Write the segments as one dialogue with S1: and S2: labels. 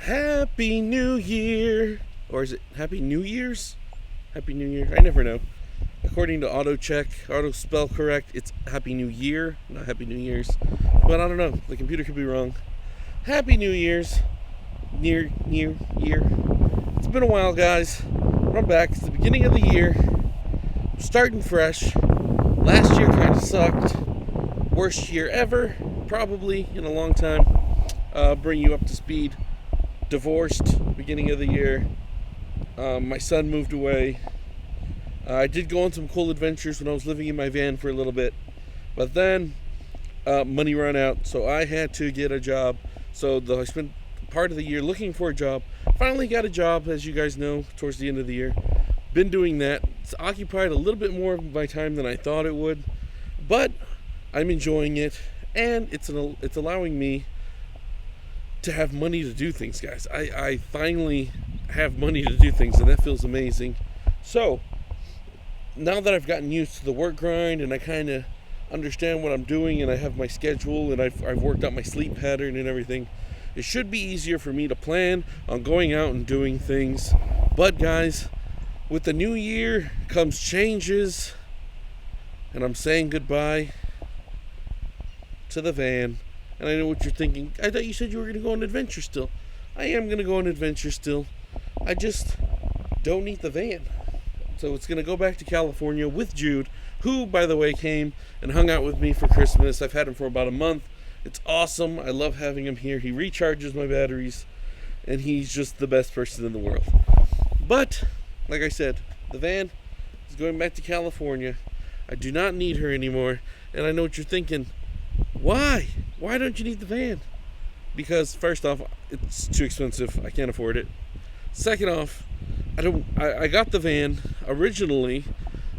S1: Happy New Year! Or is it Happy New Year's? Happy New Year? I never know. According to auto spell correct, it's Happy New Year, not Happy New Year's. But I don't know. The computer could be wrong. Happy New Year's. Year. It's been a while, guys. I'm back. It's the beginning of the year. I'm starting fresh. Last year kind of sucked. Worst year ever, probably, in a long time. Bring you up to speed. Divorced, beginning of the year. My son moved away. I did go on some cool adventures when I was living in my van for a little bit. But then, money ran out, so I had to get a job. So I spent part of the year looking for a job. Finally got a job, as you guys know, towards the end of the year. Been doing that. It's occupied a little bit more of my time than I thought it would. But I'm enjoying it. And it's allowing me to have money to do things, guys. I finally have money to do things, and that feels amazing. So, now that I've gotten used to the work grind, and I kind of understand what I'm doing, and I have my schedule, and I've worked out my sleep pattern and everything, it should be easier for me to plan on going out and doing things. But, guys, with the new year comes changes, and I'm saying goodbye to the van. And I know what you're thinking. I thought you said you were going to go on an adventure still. I am going to go on an adventure still. I just don't need the van. So it's going to go back to California with Jude, who, by the way, came and hung out with me for Christmas. I've had him for about a month. It's awesome. I love having him here. He recharges my batteries, and he's just the best person in the world. But, like I said, the van is going back to California. I do not need her anymore. And I know what you're thinking. Why? Why don't you need the van? Because first off, it's too expensive. I can't afford it. Second off, I got the van originally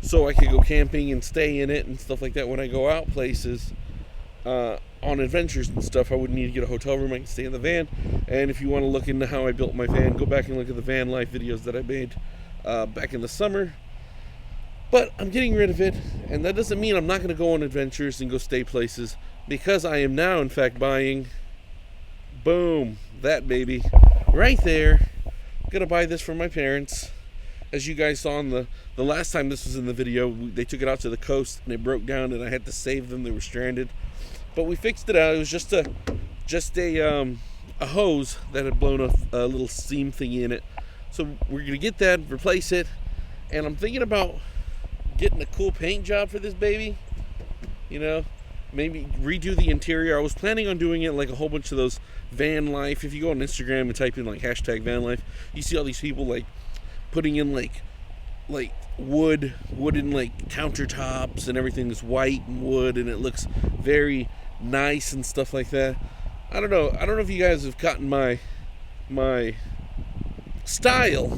S1: so I could go camping and stay in it and stuff like that when I go out places on adventures and stuff. I wouldn't need to get a hotel room. I can stay in the van. And if you want to look into how I built my van, go back and look at the van life videos that I made back in the summer. But I'm getting rid of it, and that doesn't mean I'm not going to go on adventures and go stay places, because I am now, in fact, buying, boom, that baby, right there. I'm going to buy this from my parents. As you guys saw in the last time this was in the video, they took it out to the coast, and it broke down, and I had to save them. They were stranded. But we fixed it out. It was just a hose that had blown a little seam thingy in it. So we're going to get that, replace it, and I'm thinking about getting a cool paint job for this baby, maybe redo the interior. I was planning on doing it like a whole bunch of those van life. If you go on Instagram and type in like hashtag van life, you see all these people like putting in like wooden like countertops, and everything is white and wood, and it looks very nice and stuff like that. I don't know if you guys have gotten my style,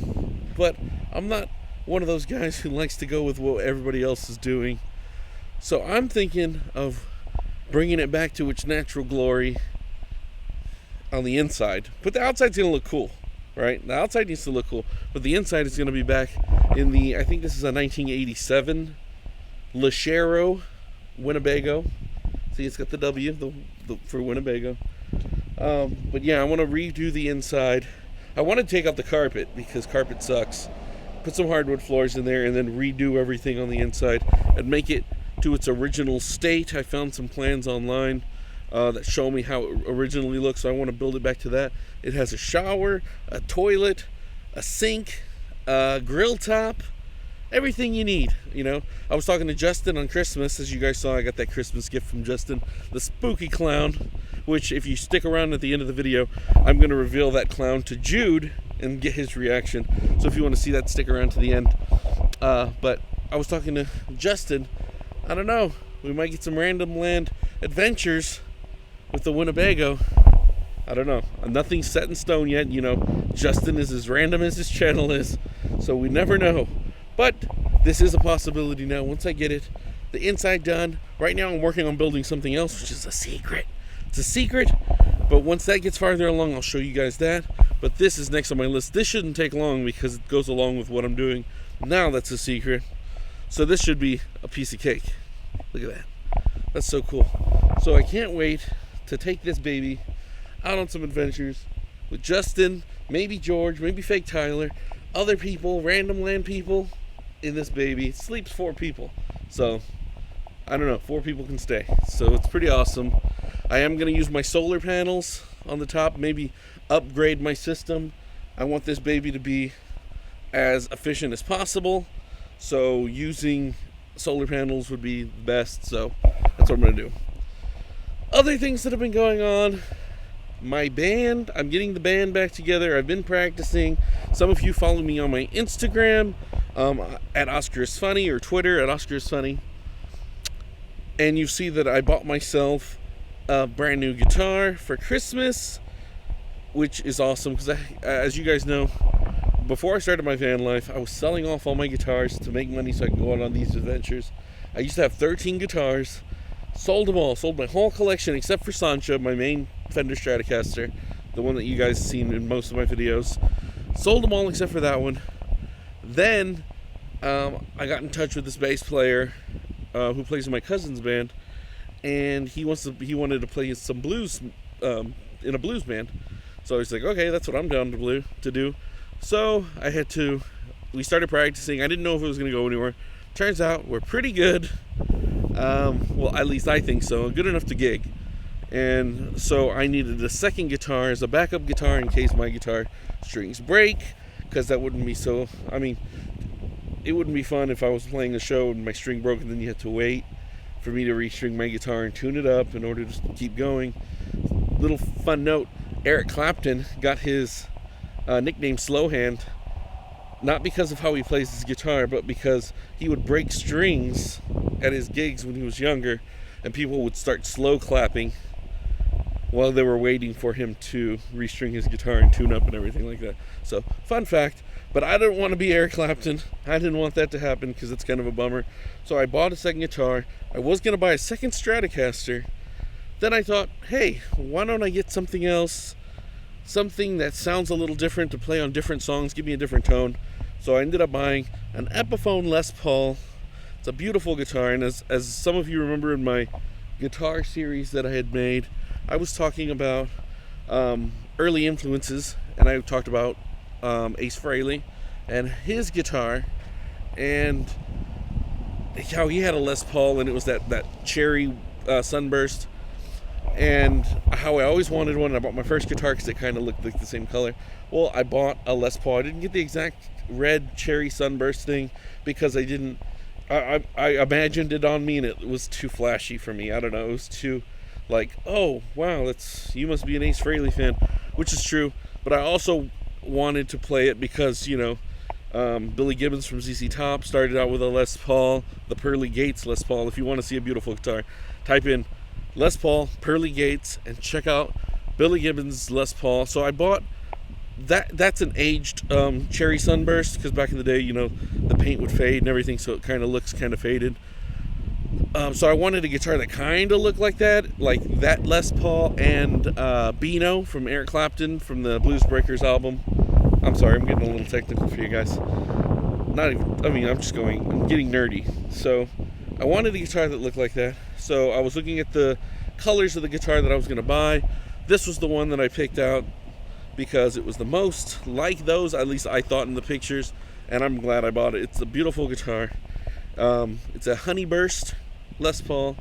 S1: but I'm not one of those guys who likes to go with what everybody else is doing. So I'm thinking of bringing it back to its natural glory on the inside. But the outside's going to look cool, right? The outside needs to look cool, but the inside is going to be back in I think this is a 1987 Lachero Winnebago. See, it's got the W for Winnebago. But yeah, I want to redo the inside. I want to take out the carpet because carpet sucks. Put some hardwood floors in there, and then redo everything on the inside and make it to its original state. I found some plans online that show me how it originally looks, so I want to build it back to that. It has a shower, a toilet, a sink, a grill top, everything you need. I was talking to Justin on Christmas. As you guys saw, I got that Christmas gift from Justin, the spooky clown, which if you stick around at the end of the video, I'm going to reveal that clown to Jude and get his reaction. So if you want to see that, stick around to the end. But I was talking to Justin. I don't know. We might get some random land adventures with the Winnebago. I don't know. Nothing's set in stone yet. Justin is as random as his channel is. So we never know. But this is a possibility now. Once I get it, the inside done. Right now I'm working on building something else, which is a secret. It's a secret. But once that gets farther along, I'll show you guys that. But this is next on my list. This shouldn't take long because it goes along with what I'm doing. Now that's a secret. So this should be a piece of cake. Look at that. That's so cool. So I can't wait to take this baby out on some adventures with Justin, maybe George, maybe fake Tyler, other people, random land people in this baby. It sleeps 4 people. So, I don't know, 4 people can stay. So it's pretty awesome. I am going to use my solar panels on the top, maybe upgrade my system. I want this baby to be as efficient as possible. So using solar panels would be the best. So that's what I'm going to do. Other things that have been going on. My band, I'm getting the band back together. I've been practicing. Some of you follow me on my Instagram at Oscar is Funny, or Twitter at Oscar is Funny. And you see that I bought myself a brand new guitar for Christmas, which is awesome because, as you guys know, before I started my van life, I was selling off all my guitars to make money so I could go out on these adventures. I used to have 13 guitars, sold them all, sold my whole collection except for Sancho, my main Fender Stratocaster, the one that you guys have seen in most of my videos. Sold them all except for that one. Then I got in touch with this bass player who plays in my cousin's band, and he wanted to play some blues in a blues band. So I was like, okay, that's what I'm down to do. So we started practicing. I didn't know if it was going to go anywhere. Turns out we're pretty good. Well, at least I think so. Good enough to gig. And so I needed a second guitar as a backup guitar in case my guitar strings break, because that wouldn't be so, it wouldn't be fun if I was playing a show and my string broke and then you had to wait for me to restring my guitar and tune it up in order to keep going. Little fun note, Eric Clapton got his nickname Slowhand not because of how he plays his guitar, but because he would break strings at his gigs when he was younger, and people would start slow clapping while they were waiting for him to restring his guitar and tune up and everything like that. So, fun fact. But I didn't want to be Eric Clapton. I didn't want that to happen because it's kind of a bummer. So I bought a second guitar. I was going to buy a second Stratocaster. Then I thought, hey, why don't I get something else? Something that sounds a little different to play on different songs, give me a different tone. So I ended up buying an Epiphone Les Paul. It's a beautiful guitar, and as some of you remember in my guitar series that I had made, I was talking about early influences, and I talked about Ace Frehley and his guitar, and how he had a Les Paul, and it was that cherry sunburst, and how I always wanted one. I bought my first guitar because it kind of looked like the same color. Well, I bought a Les Paul. I didn't get the exact red cherry sunburst thing because I imagined it on me and it was too flashy for me. I don't know, it was too like, oh wow, you must be an Ace Frehley fan, which is true. But I also wanted to play it because, Billy Gibbons from ZZ Top started out with a Les Paul, the Pearly Gates Les Paul. If you want to see a beautiful guitar, type in Les Paul, Pearly Gates, and check out Billy Gibbons Les Paul. So I bought that's an aged cherry sunburst, because back in the day, the paint would fade and everything, so it kind of looks kind of faded. So I wanted a guitar that kind of looked like that Les Paul and Beano from Eric Clapton from the Blues Breakers album. I'm sorry, I'm getting a little technical for you guys. I'm getting nerdy. So I wanted a guitar that looked like that. So I was looking at the colors of the guitar that I was going to buy. This was the one that I picked out because it was the most like those, at least I thought in the pictures, and I'm glad I bought it. It's a beautiful guitar. It's a Honeyburst Les Paul.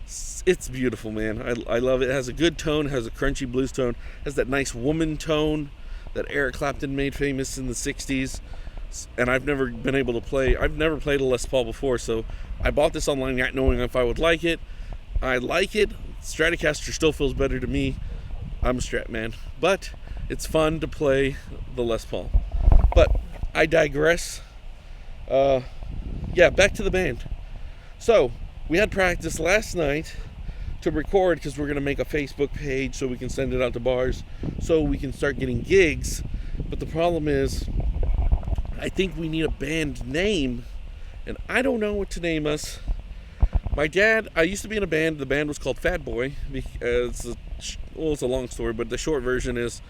S1: It's beautiful, man. I love it. It has a good tone, has a crunchy blues tone, has that nice woman tone that Eric Clapton made famous in the 60s. And I've never played a Les Paul before, so I bought this online not knowing if I would like it. I like it. Stratocaster still feels better to me. I'm a Strat man, but it's fun to play the Les Paul. But I digress. Back to the band. So we had practice last night to record because we're going to make a Facebook page so we can send it out to bars so we can start getting gigs. But the problem is, I think we need a band name, and I don't know what to name us. I used to be in a band. The band was called Fat Boy. It's a long story, but the short version is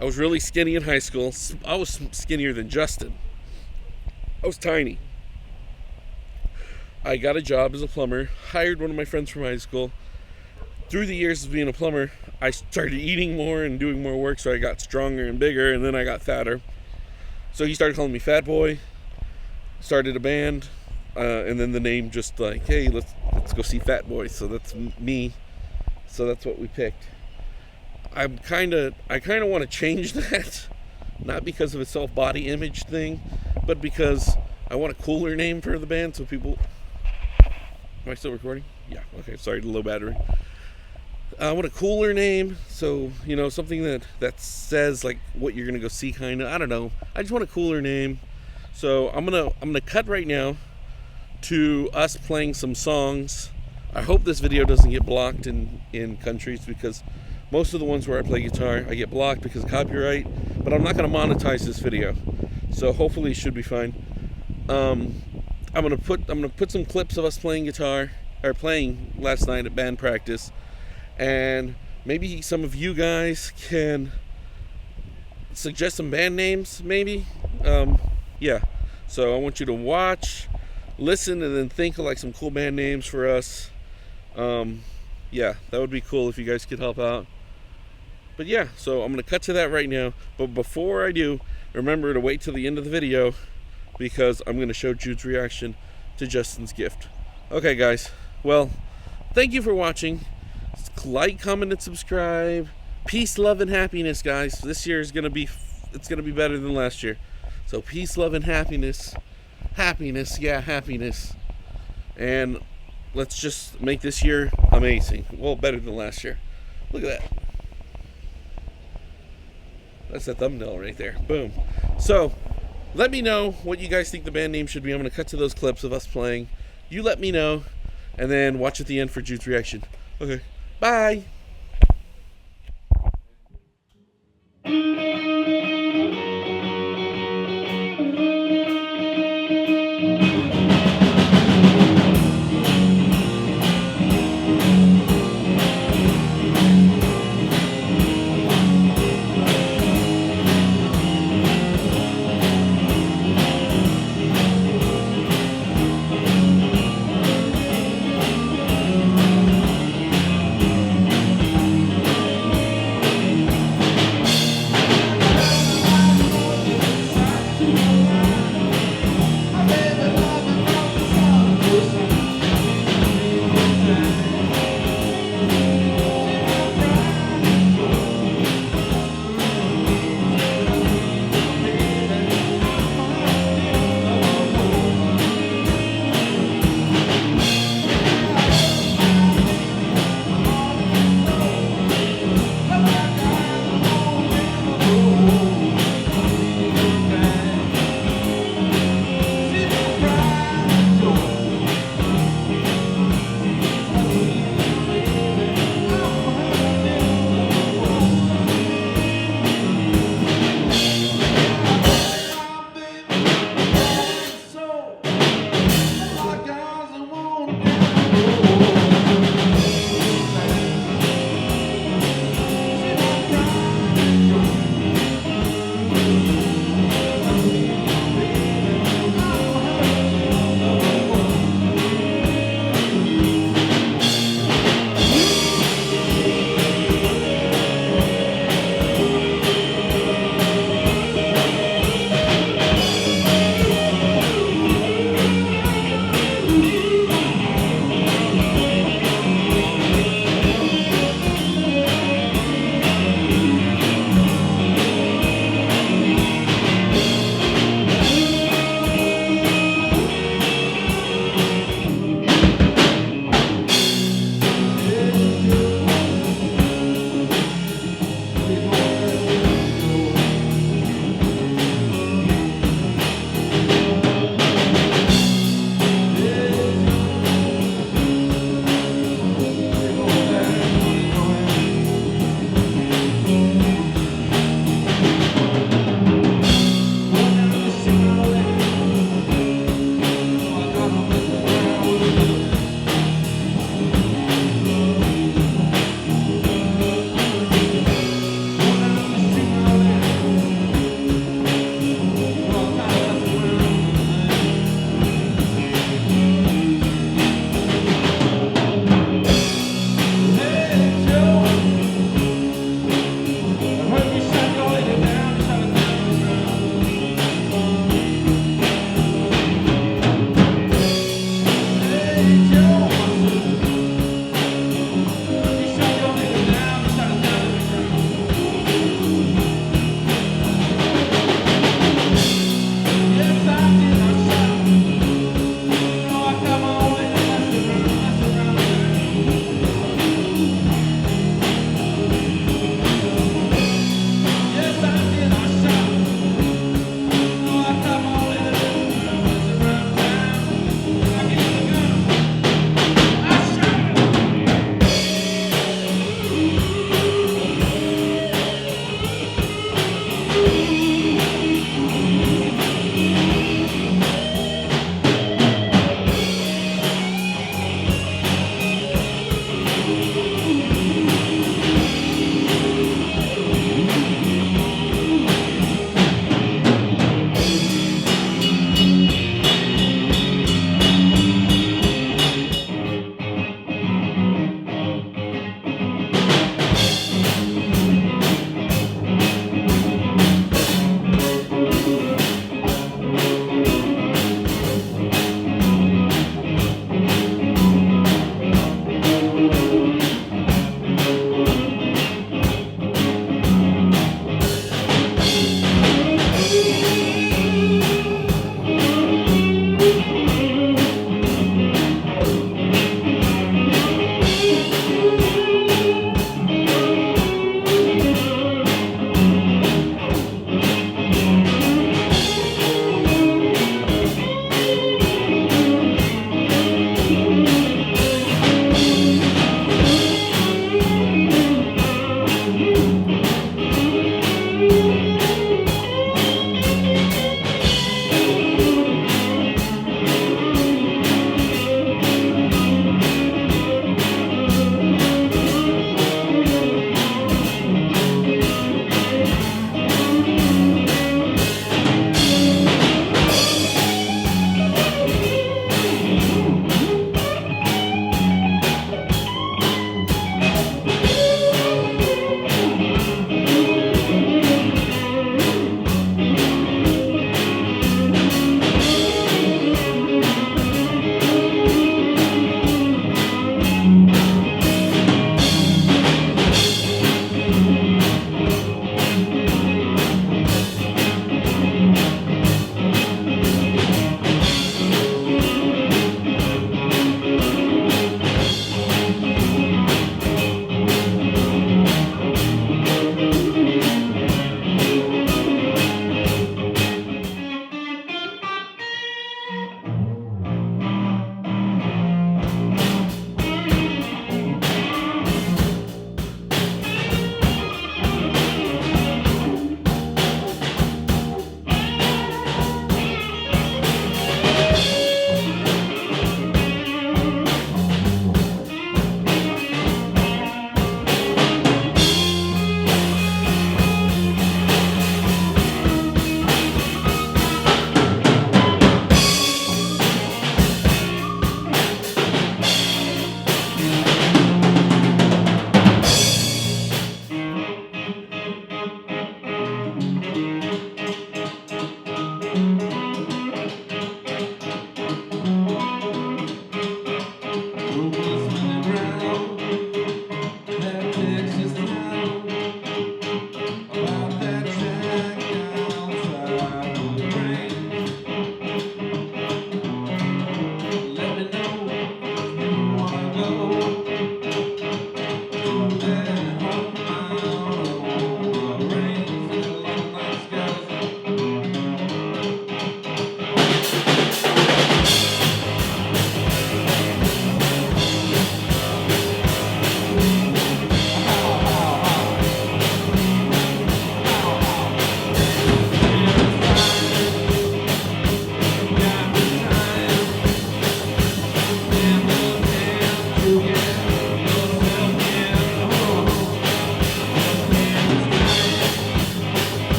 S1: I was really skinny in high school. I was skinnier than Justin. I was tiny. I got a job as a plumber, hired one of my friends from high school, through the years of being a plumber, I started eating more and doing more work, so I got stronger and bigger, and then I got fatter. So he started calling me Fat Boy, started a band, and then the name just like, hey, let's go see Fat Boy. So that's me. So that's what we picked. I kind of want to change that, not because of a self-body image thing, but because I want a cooler name for the band. So people, am I still recording? Yeah. Okay. Sorry, low battery. I want a cooler name, so something that says like what you're gonna go see, kind of. I don't know. I just want a cooler name, so I'm gonna cut right now to us playing some songs. I hope this video doesn't get blocked in countries, because most of the ones where I play guitar I get blocked because of copyright. But I'm not gonna monetize this video, so hopefully it should be fine. I'm gonna put some clips of us playing guitar, or playing last night at band practice. And maybe some of you guys can suggest some band names, maybe. Yeah. So I want you to watch, listen, and then think of like some cool band names for us. Yeah, that would be cool if you guys could help out. But yeah, so I'm going to cut to that right now. But before I do, remember to wait till the end of the video, because I'm going to show Jude's reaction to Justin's gift. Okay, guys. Well, thank you for watching. Like, comment, and subscribe. Peace, love, and happiness, guys. This year is gonna be better than last year. So peace, love, and happiness. Happiness. And let's just make this year amazing. Well, better than last year. Look at that. That's a thumbnail right there. Boom. So let me know what you guys think the band name should be. I'm gonna cut to those clips of us playing. You let me know, and then watch at the end for Jude's reaction. Okay. Bye.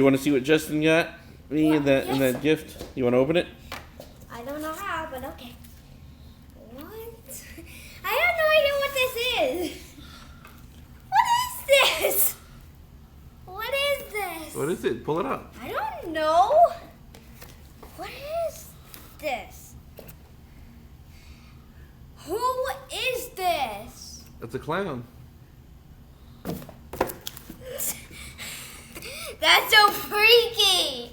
S1: You want to see what Justin got me in that gift? You want to open it?
S2: I don't know how, but okay. What? I have no idea what this is. What is this? What is this?
S1: What is it? Pull it out.
S2: I don't know. What is this? Who is this?
S1: It's a clown.
S2: That's so freaky.